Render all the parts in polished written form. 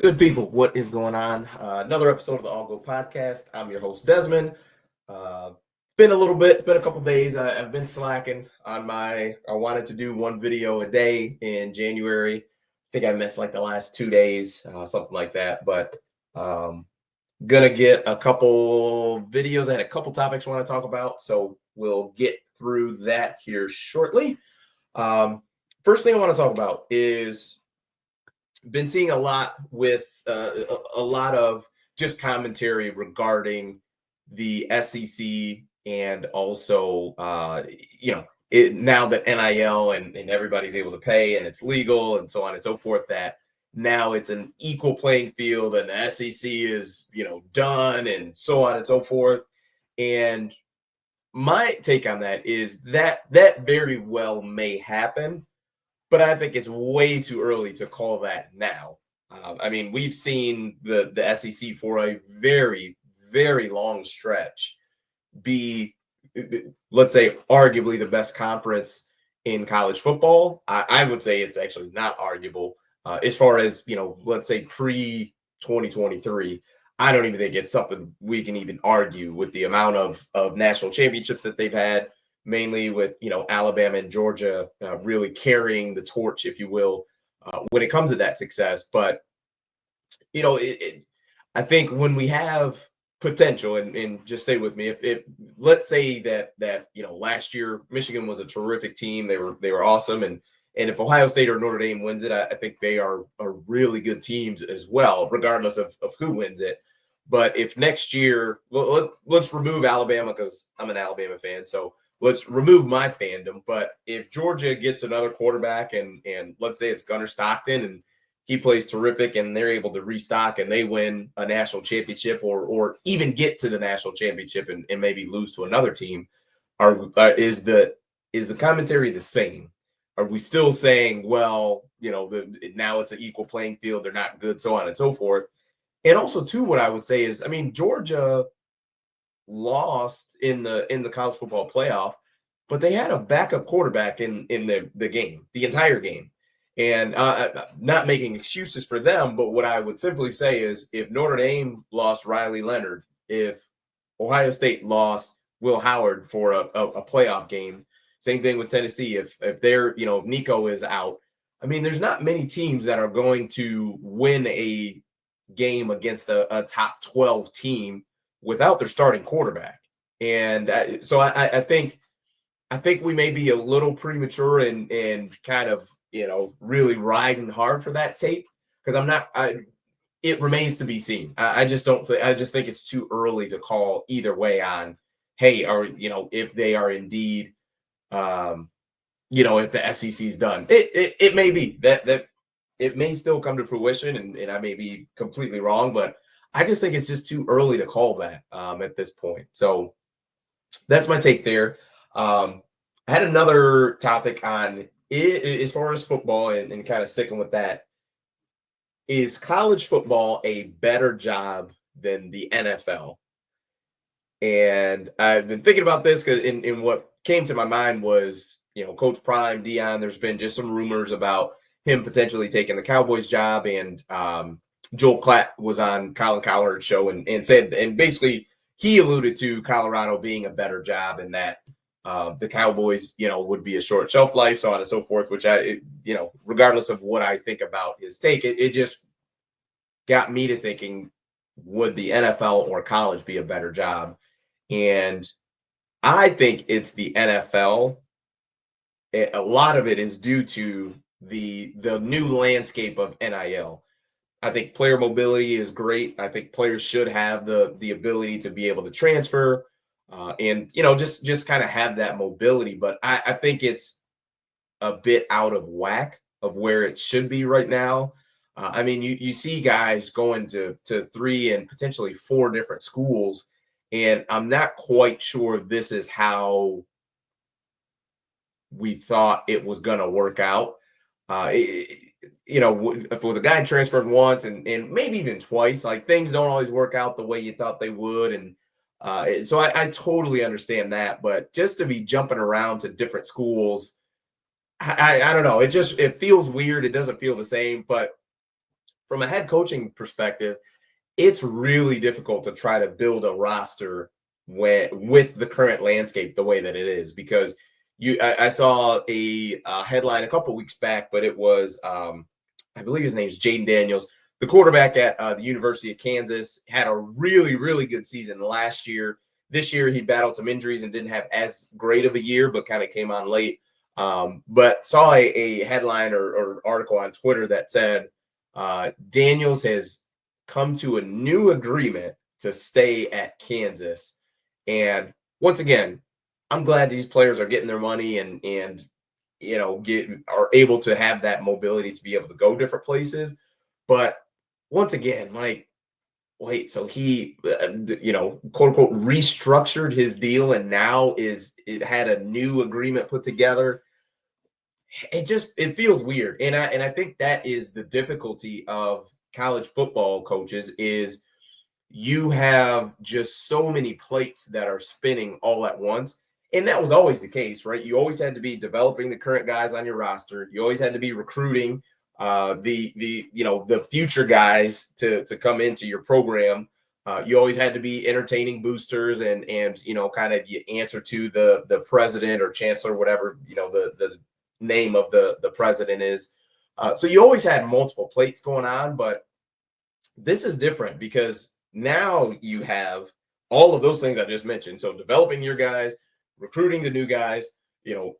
Good people, what is going on? Another episode of the All Go Podcast. I'm your host Desmond. Been a little bit, been a couple days. I've been slacking on my. I wanted to do one video a day in January. I think I missed like the last 2 days, something like that. But gonna get a couple videos. I had a couple topics I want to talk about, so we'll get through that here shortly. First thing I want to talk about is been seeing a lot with a lot of just commentary regarding the SEC and also now that NIL and everybody's able to pay and it's legal and so on and so forth, that now it's an equal playing field and the SEC is done and so on and so forth. And my take on that is that very well may happen, but I think it's way too early to call that now. I mean, we've seen the SEC for a very, very long stretch be, let's say, arguably the best conference in college football. I would say it's actually not arguable as far as, let's say pre 2023. I don't even think it's something we can even argue with the amount of national championships that they've had, mainly with Alabama and Georgia really carrying the torch, if you will, when it comes to that success. But I think when we have potential, and just stay with me, if let's say that last year Michigan was a terrific team, they were awesome, and if Ohio State or Notre Dame wins it, I think they are really good teams as well, regardless of who wins it. But if next year, let's remove Alabama because I'm an Alabama fan, so let's remove my fandom. But if Georgia gets another quarterback and let's say it's Gunnar Stockton and he plays terrific and they're able to restock and they win a national championship or even get to the national championship and maybe lose to another team, is the commentary the same? Are we still saying, well, now it's an equal playing field, they're not good, so on and so forth? And also, too, what I would say is, I mean, Georgia lost in the college football playoff, but they had a backup quarterback in the game, the entire game. And not making excuses for them, but what I would simply say is if Notre Dame lost Riley Leonard, if Ohio State lost Will Howard for a playoff game, same thing with Tennessee. If they're, if Nico is out, I mean, there's not many teams that are going to win a game against a top 12 team without their starting quarterback. And so I think we may be a little premature and kind of really riding hard for that take, because it remains to be seen. I just don't think, I just think it's too early to call either way on, hey, or if they are indeed if the SEC's done. It may be that it may still come to fruition, and I may be completely wrong, but I just think it's just too early to call that at this point. So that's my take there. I had another topic on it as far as football and kind of sticking with that. Is college football a better job than the NFL? And I've been thinking about this because in what came to my mind was, Coach Prime, Dion, there's been just some rumors about him potentially taking the Cowboys job. And Joel Klatt was on Colin Cowherd's show and said, and basically he alluded to Colorado being a better job and that the Cowboys, would be a short shelf life, so on and so forth, which regardless of what I think about his take, it just got me to thinking, would the NFL or college be a better job? And I think it's the NFL. A lot of it is due to the new landscape of NIL. I think player mobility is great. I think players should have the ability to be able to transfer and just kind of have that mobility. But I think it's a bit out of whack of where it should be right now. I mean, you see guys going to 3 and potentially 4 different schools, and I'm not quite sure this is how we thought it was going to work out. For the guy transferred once and maybe even twice, like things don't always work out the way you thought they would. And so I totally understand that. But just to be jumping around to different schools, I don't know. It feels weird. It doesn't feel the same. But from a head coaching perspective, it's really difficult to try to build a roster with the current landscape the way that it is, because I saw a headline a couple weeks back, but it was I believe his name is Jaden Daniels, the quarterback at the University of Kansas, had a really good season last year. This year he battled some injuries and didn't have as great of a year, but kind of came on late. But saw a headline or article on Twitter that said Daniels has come to a new agreement to stay at Kansas. And once again, I'm glad these players are getting their money and are able to have that mobility to be able to go different places. But once again, like, wait, so he quote unquote restructured his deal and now it had a new agreement put together. It feels weird. And I think that is the difficulty of college football coaches is you have just so many plates that are spinning all at once. And that was always the case, right? You always had to be developing the current guys on your roster. You always had to be recruiting the future guys to come into your program. You always had to be entertaining boosters and kind of you answer to the president or chancellor, whatever the name of the president is. So you always had multiple plates going on, but this is different because now you have all of those things I just mentioned. So developing your guys, recruiting the new guys,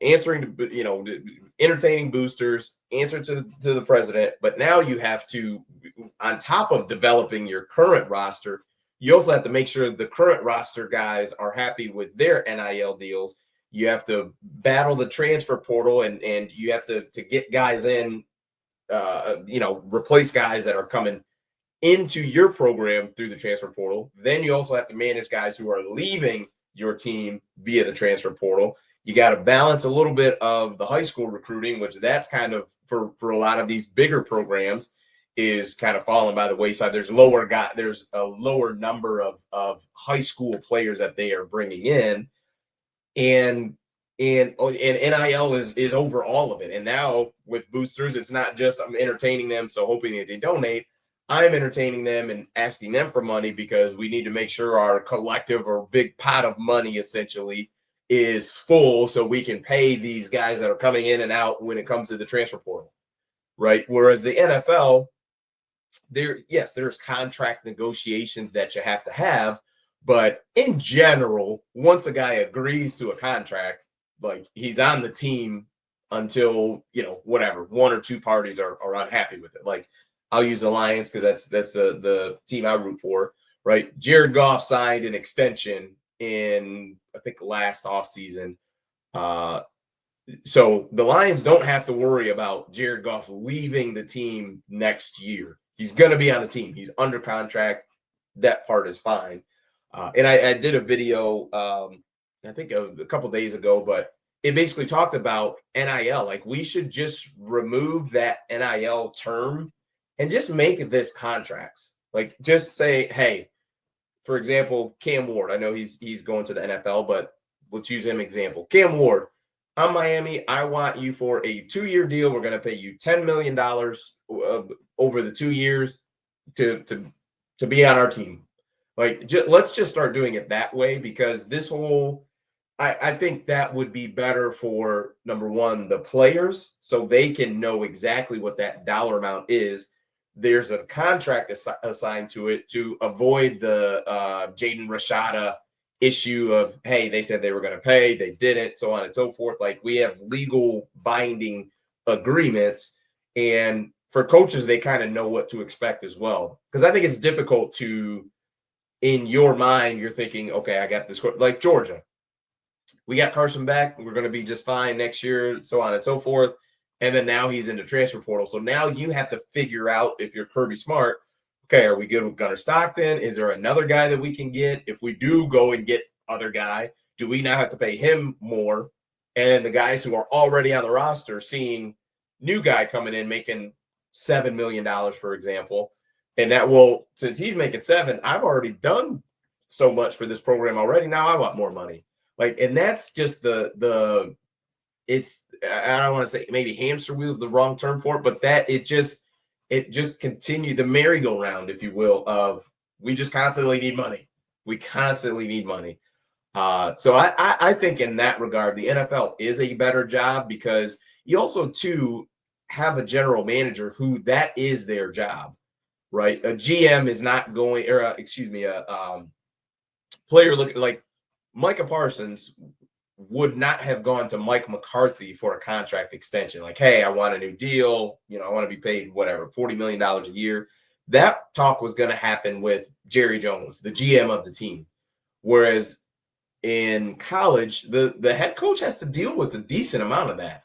answering to, entertaining boosters, answer to the president. But now you have to, on top of developing your current roster, you also have to make sure the current roster guys are happy with their NIL deals. You have to battle the transfer portal and you have to get guys in, replace guys that are coming into your program through the transfer portal. Then you also have to manage guys who are leaving your team via the transfer portal. You got to balance a little bit of the high school recruiting, which that's kind of for a lot of these bigger programs is kind of falling by the wayside. There's a lower number of high school players that they are bringing in, and NIL is over all of it. And now with boosters, it's not just I'm entertaining them, so hoping that they donate. I'm entertaining them and asking them for money because we need to make sure our collective or big pot of money essentially is full so we can pay these guys that are coming in and out when it comes to the transfer portal, right? Whereas the NFL, there's contract negotiations that you have to have, but in general, once a guy agrees to a contract, like he's on the team until whatever one or two parties are unhappy with it. Like I'll use the Lions because that's the team I root for, right? Jared Goff signed an extension in I think last offseason. So the Lions don't have to worry about Jared Goff leaving the team next year. He's going to be on the team. He's under contract. That part is fine. And I did a video, I think a couple days ago, but it basically talked about NIL. Like we should just remove that NIL term and just make this contracts. Like just say, hey, for example, Cam Ward. I know he's going to the NFL, but let's use him example. Cam Ward, I'm Miami. I want you for a 2-year deal. We're going to pay you $10 million over the 2 years to be on our team. Like, let's just start doing it that way because this whole, I think that would be better for number one, the players, so they can know exactly what that dollar amount is. There's a contract assigned to it to avoid the Jaden Rashada issue of, hey, they said they were going to pay, they didn't, so on and so forth. Like we have legal binding agreements, and for coaches, they kind of know what to expect as well. Because I think it's difficult to, in your mind, you're thinking, okay, I got this, like Georgia. We got Carson back. We're going to be just fine next year, so on and so forth. And then now he's in the transfer portal. So now you have to figure out, if you're Kirby Smart, okay, are we good with Gunnar Stockton? Is there another guy that we can get? If we do go and get other guy, do we now have to pay him more? And the guys who are already on the roster seeing new guy coming in making $7 million, for example, and that will, since he's making 7, I've already done so much for this program already. Now I want more money. Like, and that's just it's, I don't want to say maybe hamster wheels is the wrong term for it, but that it it just continued the merry-go-round, if you will, of we just constantly need money. We constantly need money. So I think in that regard, the NFL is a better job because you also too have a general manager who that is their job, right? A GM is not going, or excuse me, a player looking like Micah Parsons would not have gone to Mike McCarthy for a contract extension. Like, hey, I want a new deal. I want to be paid whatever, $40 million a year. That talk was going to happen with Jerry Jones, the GM of the team. Whereas in college, the head coach has to deal with a decent amount of that.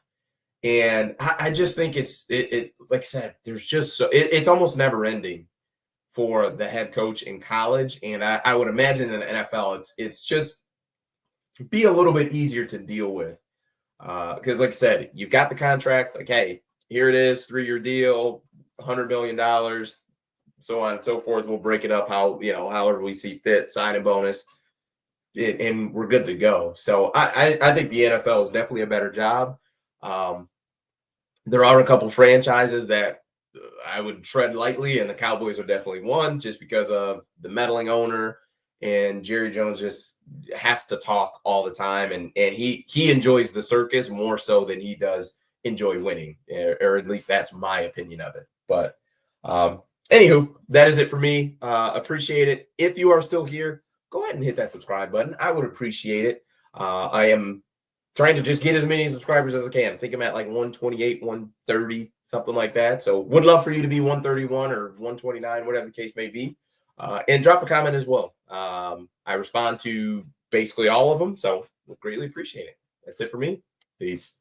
And I just think it like I said, there's just it's almost never ending for the head coach in college. And I would imagine in the NFL, it's just be a little bit easier to deal with. Because like I said, you've got the contract, like, hey, here it is, 3-year deal, $100 million, so on and so forth. We'll break it up however we see fit, signing bonus, and we're good to go. So I think the NFL is definitely a better job. There are a couple franchises that I would tread lightly, and the Cowboys are definitely one, just because of the meddling owner, and Jerry Jones just has to talk all the time, and he enjoys the circus more so than he does enjoy winning, or at least that's my opinion of it. But anywho, that is it for me. Appreciate it. If you are still here, go ahead and hit that subscribe button. I would appreciate it. I am trying to just get as many subscribers as I can. I think I'm at like 128, 130, something like that. So would love for you to be 131 or 129, whatever the case may be. And drop a comment as well. I respond to basically all of them, so would greatly appreciate it. That's it for me. Peace.